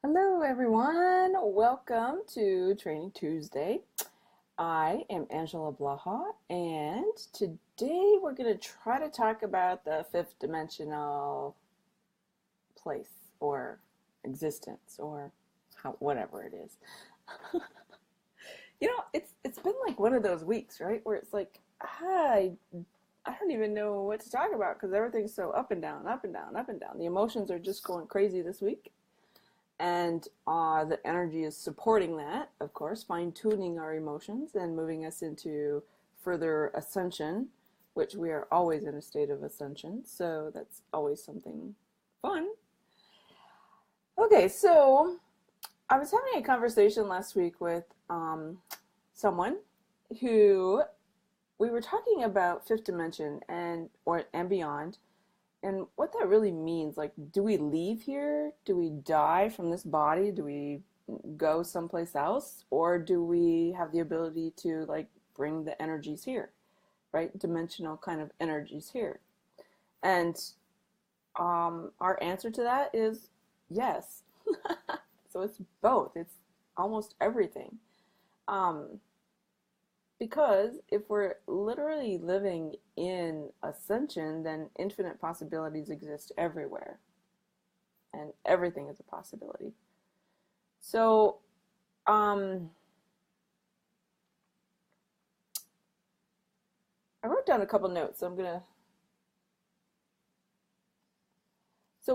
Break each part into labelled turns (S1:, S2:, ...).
S1: Hello, everyone. Welcome to Training Tuesday. I am Angela Blaha, and today we're going to try to talk about the fifth dimensional place or existence or whatever it is. It's been like one of those weeks, right? Where it's like, I don't even know what to talk about because everything's so up and down, up and down, up and down. The emotions are just going crazy this week. And the energy is supporting that, of course, fine-tuning our emotions and moving us into further ascension, which we are always in a state of ascension. So that's always something fun. Okay, so I was having a conversation last week with someone who we were talking about fifth dimension and beyond, and what that really means. Like, do we leave here? Do we die from this body? Do we go someplace else? Or do we have the ability to like bring the energies here, right? Dimensional kind of energies here. And our answer to that is yes. So it's both. It's almost everything. Um, because if we're literally living in ascension, then infinite possibilities exist everywhere, and everything is a possibility. So, I wrote down a couple notes. So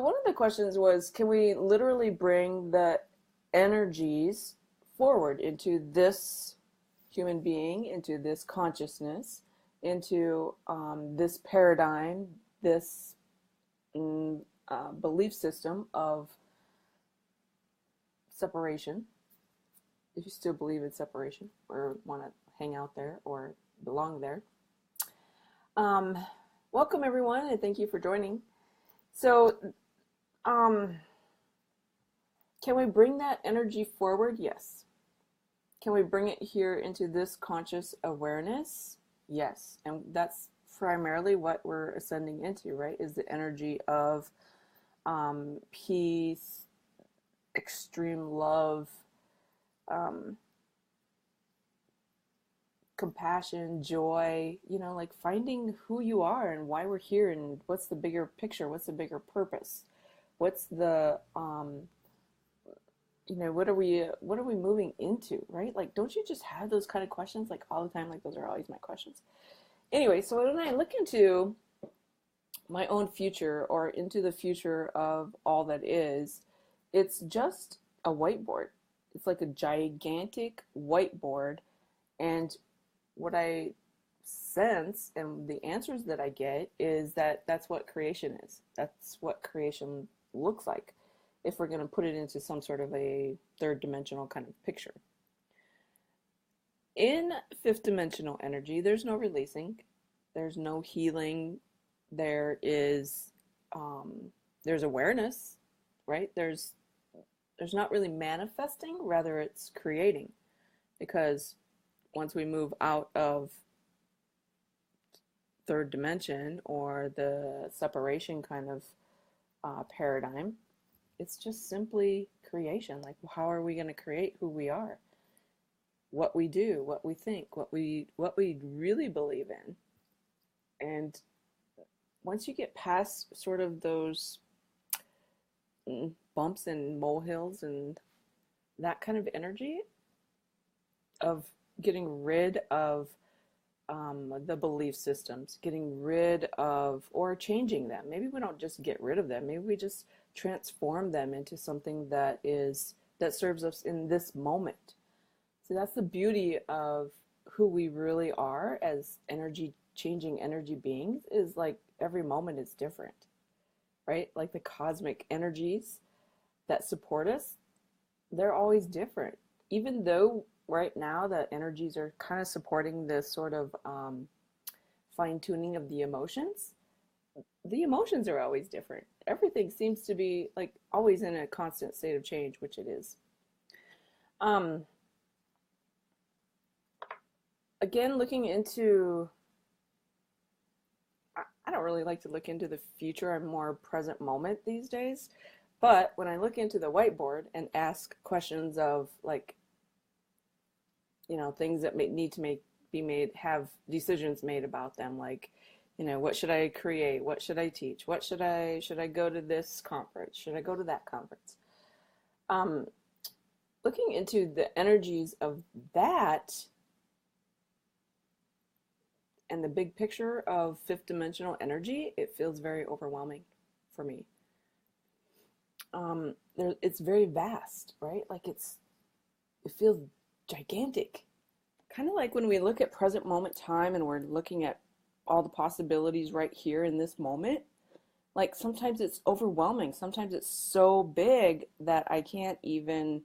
S1: one of the questions was, can we literally bring the energies forward into this human being, into this consciousness, into this paradigm, this belief system of separation, if you still believe in separation or want to hang out there or belong there. Um, Welcome, everyone, and thank you for joining. So, can we bring that energy forward? Yes. Can we bring it here into this conscious awareness? Yes. And that's primarily what we're ascending into, right? Is the energy of peace, extreme love, compassion, joy, like finding who you are and why we're here and what's the bigger picture, what's the bigger purpose, what's the what are we moving into, right? Like, don't you just have those kind of questions like all the time? Like, those are always my questions. Anyway, so when I look into my own future or into the future of all that is, it's just a whiteboard. It's like a gigantic whiteboard. And what I sense and the answers that I get is that that's what creation is. That's what creation looks like if we're going to put it into some sort of a third dimensional kind of picture. In fifth dimensional energy, there's no releasing, there's no healing, there is there's awareness, right? There's not really manifesting, rather it's creating, because once we move out of third dimension or the separation kind of paradigm, it's just simply creation. Like, how are we going to create who we are, what we do, what we think, what we really believe in? And once you get past sort of those bumps and molehills and that kind of energy of getting rid of the belief systems, getting rid of or changing them. Maybe we don't just get rid of them. Maybe we just transform them into something that serves us in this moment. So that's the beauty of who we really are as changing energy beings, is like every moment is different, right? Like the cosmic energies that support us, they're always different. Even though right now the energies are kind of supporting this sort of fine-tuning of the emotions are always different. Everything seems to be like always in a constant state of change, which it is. Again, looking into, I don't really like to look into the future. I'm more present moment these days. But when I look into the whiteboard and ask questions of like, things that need to be made, have decisions made about them, like, what should I create? What should I teach? Should I go to this conference? Should I go to that conference? Um, Looking into the energies of that and the big picture of fifth dimensional energy, it feels very overwhelming for me. It's very vast, right? Like it feels gigantic. Kind of like when we look at present moment time and we're looking at all the possibilities right here in this moment. Like sometimes it's overwhelming. Sometimes it's so big that I can't even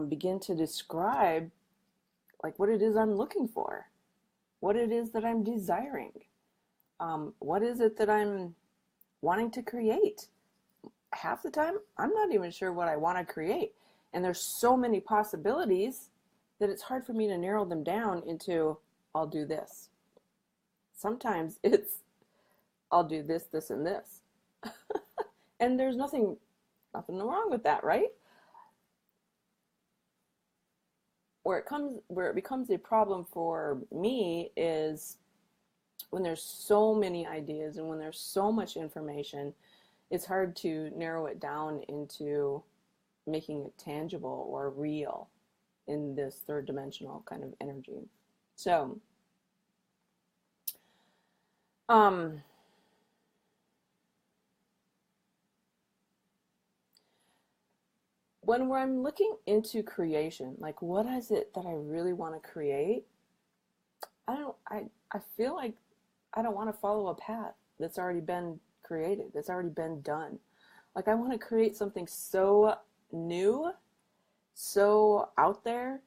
S1: begin to describe like what it is I'm looking for, what it is that I'm desiring, what is it that I'm wanting to create. Half the time, I'm not even sure what I want to create. And there's so many possibilities that it's hard for me to narrow them down into, I'll do this. Sometimes it's, I'll do this, this, and this. And there's nothing wrong with that, right? Where it becomes a problem for me is when there's so many ideas and when there's so much information, it's hard to narrow it down into making it tangible or real in this third dimensional kind of energy. So, when I'm looking into creation, like what is it that I really want to create? I feel like I don't want to follow a path that's already been created, that's already been done. Like I want to create something so new, so out there,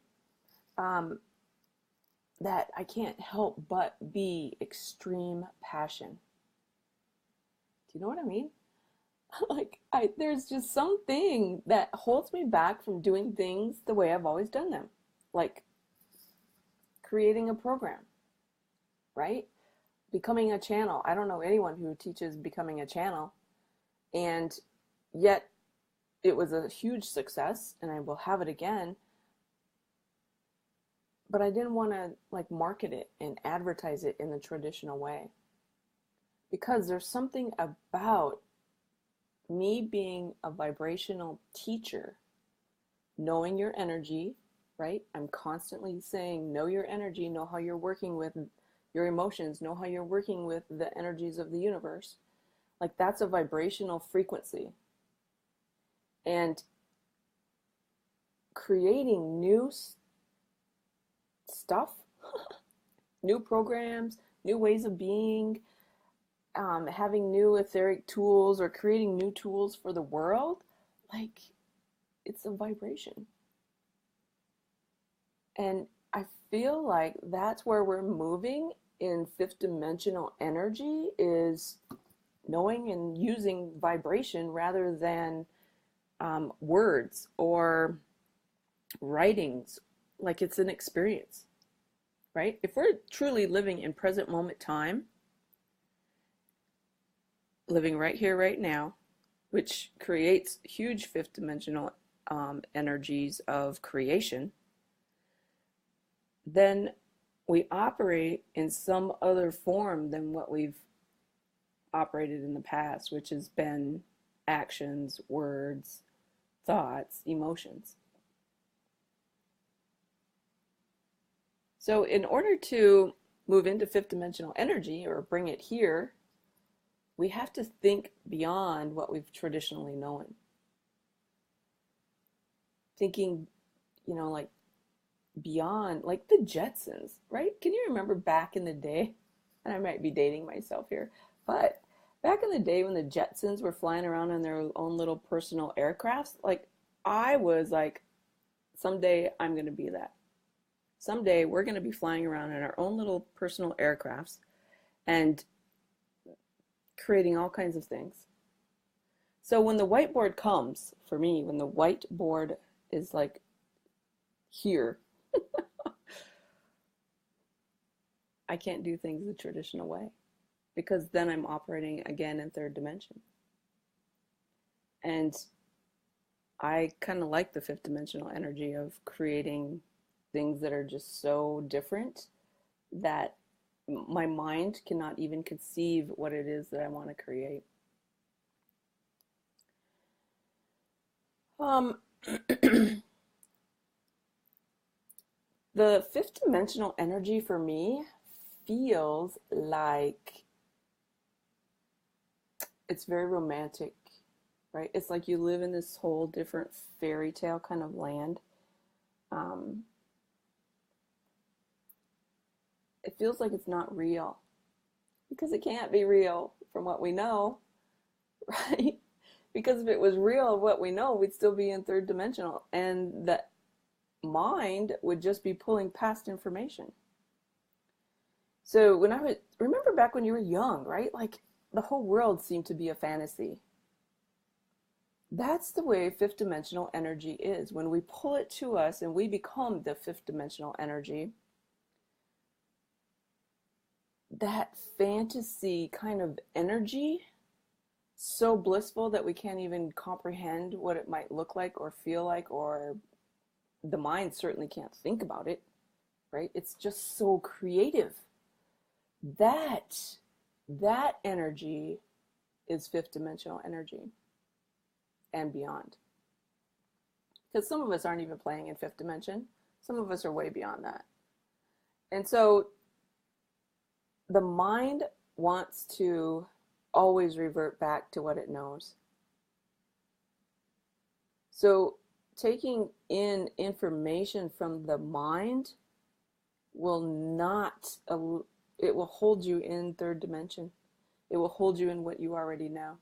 S1: that I can't help but be extreme passion. Do you know what I mean? Like there's just something that holds me back from doing things the way I've always done them. Like creating a program, right? Becoming a channel. I don't know anyone who teaches becoming a channel, and yet it was a huge success and I will have it again. But I didn't want to like market it and advertise it in the traditional way, because there's something about me being a vibrational teacher, knowing your energy, right? I'm constantly saying, know your energy, know how you're working with your emotions, know how you're working with the energies of the universe. Like that's a vibrational frequency. And creating new stuff, new programs, new ways of being, having new etheric tools or creating new tools for the world, like it's a vibration. And I feel like that's where we're moving in fifth dimensional energy, is knowing and using vibration rather than words or writings. Like it's an experience, right? If we're truly living in present moment time, living right here, right now, which creates huge fifth dimensional energies of creation, then we operate in some other form than what we've operated in the past, which has been actions, words, thoughts, emotions. So in order to move into fifth dimensional energy or bring it here, we have to think beyond what we've traditionally known. Thinking, like beyond, like the Jetsons, right? Can you remember back in the day? And I might be dating myself here, but back in the day when the Jetsons were flying around in their own little personal aircrafts, like I was like, someday I'm going to be that. Someday we're going to be flying around in our own little personal aircrafts and creating all kinds of things. So when the whiteboard comes, for me, when the whiteboard is like here, I can't do things the traditional way, because then I'm operating again in third dimension. And I kind of like the fifth dimensional energy of creating things that are just so different that my mind cannot even conceive what it is that I want to create. Um, the fifth dimensional energy for me feels like it's very romantic, right? It's like you live in this whole different fairy tale kind of land. Um, it feels like it's not real because it can't be real from what we know, right? Because if it was real of what we know, we'd still be in third dimensional, and the mind would just be pulling past information. So when I would remember back when you were young, right? Like the whole world seemed to be a fantasy. That's the way fifth dimensional energy is. When we pull it to us and we become the fifth dimensional energy, that fantasy kind of energy, so blissful that we can't even comprehend what it might look like or feel like, or the mind certainly can't think about it, right? It's just so creative. That that energy is fifth dimensional energy and beyond. Because some of us aren't even playing in fifth dimension. Some of us are way beyond that. And so the mind wants to always revert back to what it knows. So taking in information from the mind will not, it will hold you in third dimension. It will hold you in what you already know.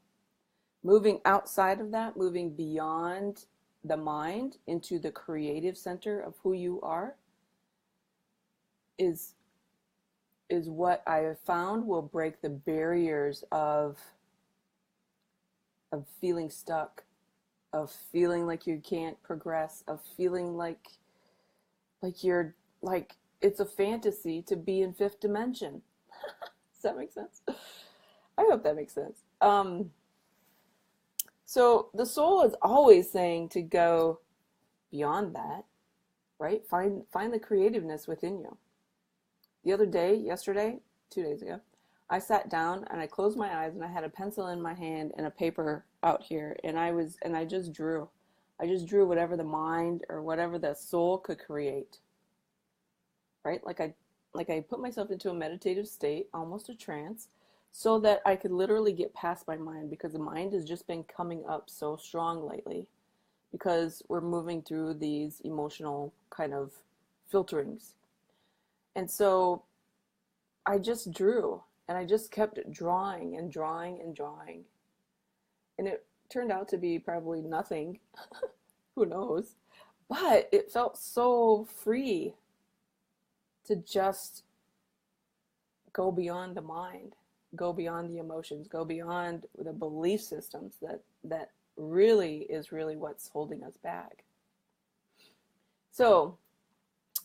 S1: Moving outside of that, moving beyond the mind into the creative center of who you are is what I have found will break the barriers of feeling stuck, of feeling like you can't progress, of feeling like you're like it's a fantasy to be in fifth dimension. Does that make sense? I hope that makes sense. So the soul is always saying to go beyond that, right? Find the creativeness within you. The other day, yesterday, 2 days ago, I sat down and I closed my eyes and I had a pencil in my hand and a paper out here, and I just drew. I just drew whatever the mind or whatever the soul could create. Right? Like I put myself into a meditative state, almost a trance, so that I could literally get past my mind, because the mind has just been coming up so strong lately because we're moving through these emotional kind of filterings. And so I just drew, and I just kept drawing and drawing and drawing. And it turned out to be probably nothing. Who knows? But it felt so free to just go beyond the mind, go beyond the emotions, go beyond the belief systems that really is really what's holding us back. So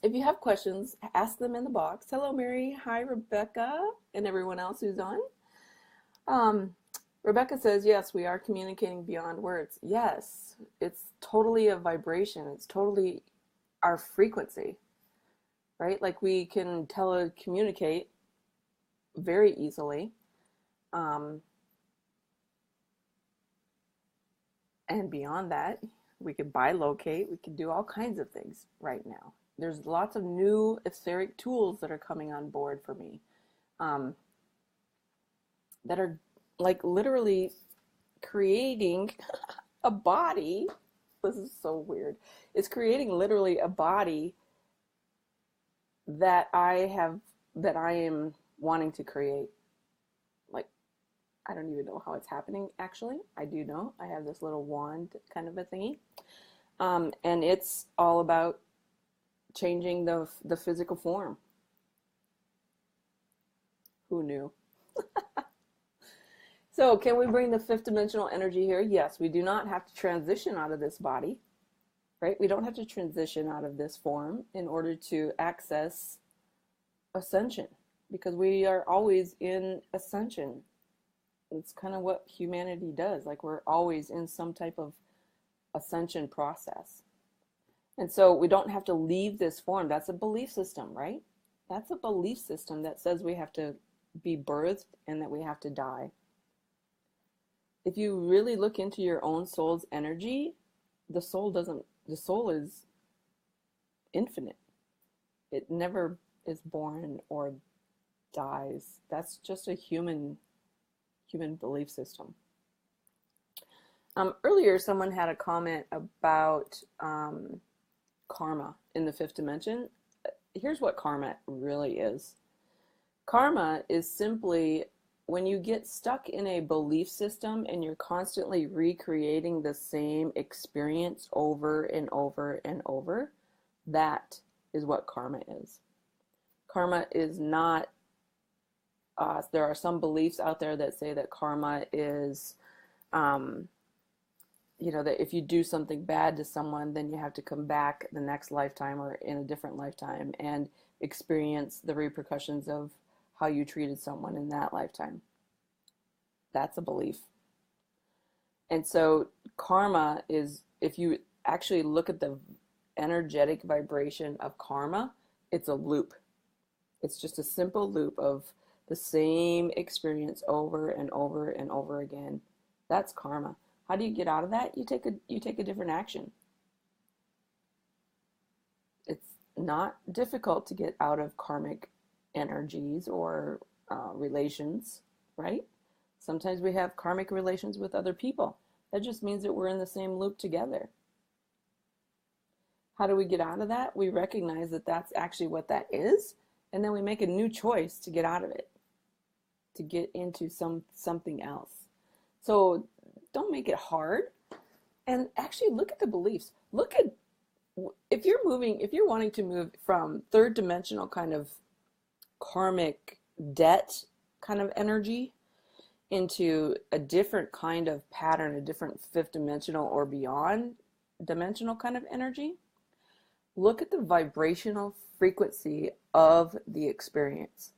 S1: if you have questions, ask them in the box. Hello, Mary. Hi, Rebecca, and everyone else who's on. Rebecca says, yes, we are communicating beyond words. Yes, it's totally a vibration. It's totally our frequency, right? Like we can telecommunicate very easily. And beyond that, we could bilocate. We could do all kinds of things right now. There's lots of new etheric tools that are coming on board for me, that are like literally creating a body. This is so weird. It's creating literally a body that I am wanting to create. Like, I don't even know how it's happening, actually. I do know. I have this little wand kind of a thingy. And it's all about changing the physical form. Who knew? So can we bring the fifth dimensional energy here? Yes, we do not have to transition out of this body, right? We don't have to transition out of this form in order to access ascension, because we are always in ascension. It's kind of what humanity does. Like we're always in some type of ascension process. And so we don't have to leave this form. That's a belief system, right? That's a belief system that says we have to be birthed and that we have to die. If you really look into your own soul's energy, the soul is infinite. It never is born or dies. That's just a human belief system. Earlier, someone had a comment about karma in the fifth dimension. Here's what karma really is. Karma is simply when you get stuck in a belief system and you're constantly recreating the same experience over and over and over, that is what karma is. Karma is not, there are some beliefs out there that say that karma is, that if you do something bad to someone, then you have to come back the next lifetime or in a different lifetime and experience the repercussions of how you treated someone in that lifetime. That's a belief. And so karma is, if you actually look at the energetic vibration of karma, it's a loop. It's just a simple loop of the same experience over and over and over again. That's karma. How do you get out of that? You take a different action. It's not difficult to get out of karmic energies or relations, right? Sometimes we have karmic relations with other people. That just means that we're in the same loop together. How do we get out of that? We recognize that that's actually what that is, and then we make a new choice to get out of it, to get into something else. So don't make it hard, and actually look at the beliefs. Look at, if you're wanting to move from third dimensional kind of karmic debt kind of energy into a different kind of pattern, a different fifth dimensional or beyond dimensional kind of energy, look at the vibrational frequency of the experience.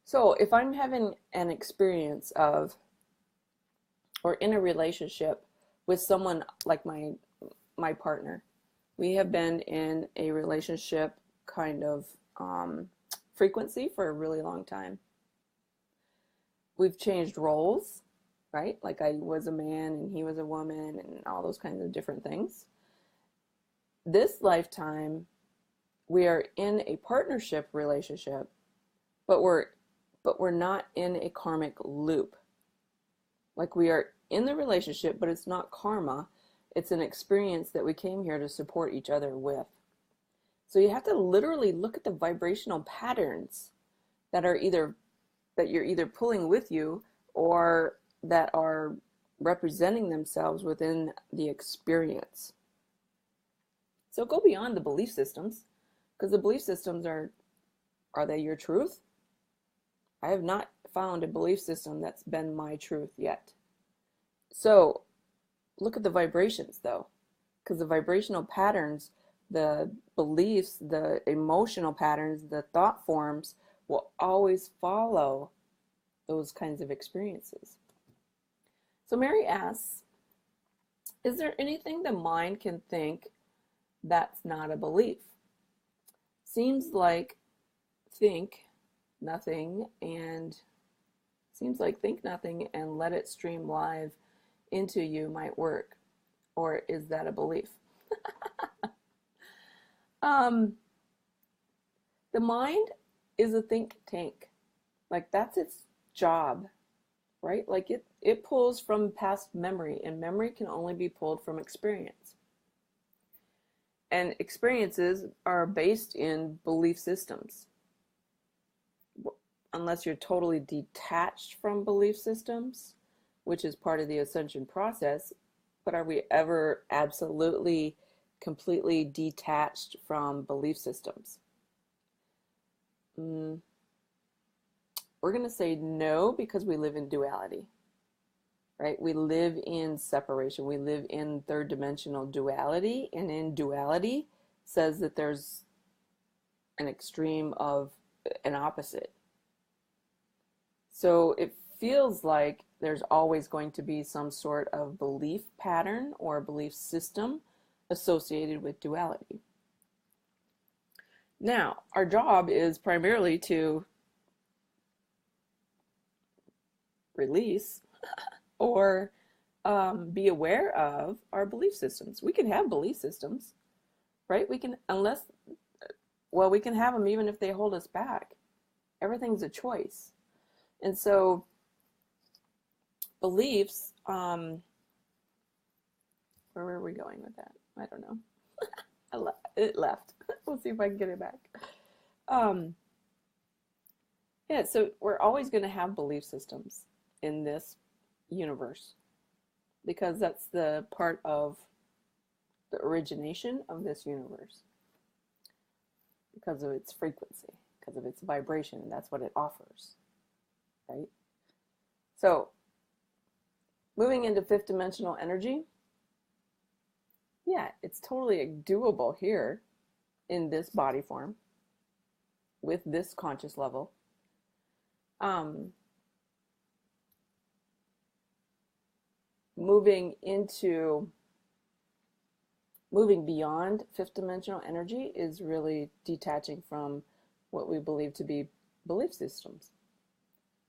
S1: So if I'm having an experience of, or in a relationship with someone like my partner, we have been in a relationship kind of frequency for a really long time. We've changed roles, right? Like I was a man and he was a woman and all those kinds of different things. This lifetime, we are in a partnership relationship, but we're not in a karmic loop. Like we are in the relationship, but it's not karma. It's an experience that we came here to support each other with. So you have to literally look at the vibrational patterns that you're either pulling with you or that are representing themselves within the experience. So go beyond the belief systems, because the belief systems are they your truth? I have not found a belief system that's been my truth yet. So look at the vibrations though, because the vibrational patterns, the beliefs, the emotional patterns, the thought forms will always follow those kinds of experiences. So Mary asks, is there anything the mind can think that's not a belief? Seems like think nothing and let it stream live into you might work. Or is that a belief? The mind is a think tank. Like that's its job, right? Like it pulls from past memory, and memory can only be pulled from experience. And experiences are based in belief systems. Unless you're totally detached from belief systems, which is part of the ascension process, but are we ever absolutely, completely detached from belief systems? We're going to say no, because we live in duality, right? We live in separation. We live in third dimensional duality, and in duality says that there's an extreme of an opposite. So it feels like there's always going to be some sort of belief pattern or belief system associated with duality. Now, our job is primarily to release or be aware of our belief systems. We can have belief systems, right? We can, we can have them even if they hold us back. Everything's a choice. And so beliefs, where were we going with that? I don't know. It left. We'll see if I can get it back. Yeah, so we're always going to have belief systems in this universe because that's the part of the origination of this universe because of its frequency, because of its vibration. That's what it offers, right? So moving into fifth dimensional energy, yeah, it's totally doable here in this body form with this conscious level. Moving beyond fifth dimensional energy is really detaching from what we believe to be belief systems.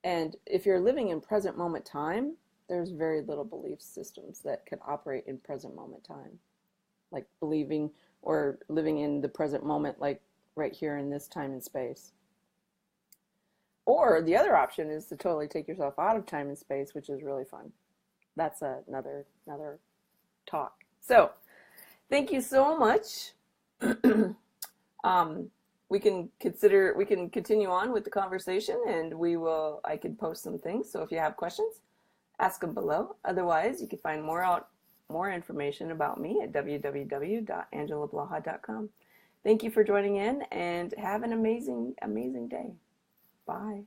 S1: And if you're living in present moment time, there's very little belief systems that can operate in present moment time. Like believing or living in the present moment, like right here in this time and space. Or the other option is to totally take yourself out of time and space, which is really fun. That's another talk. So thank you so much. We can continue on with the conversation, and I could post some things. So if you have questions, ask them below. Otherwise, you can find more information about me at www.angelablaha.com. Thank you for joining in, and have an amazing, amazing day. Bye.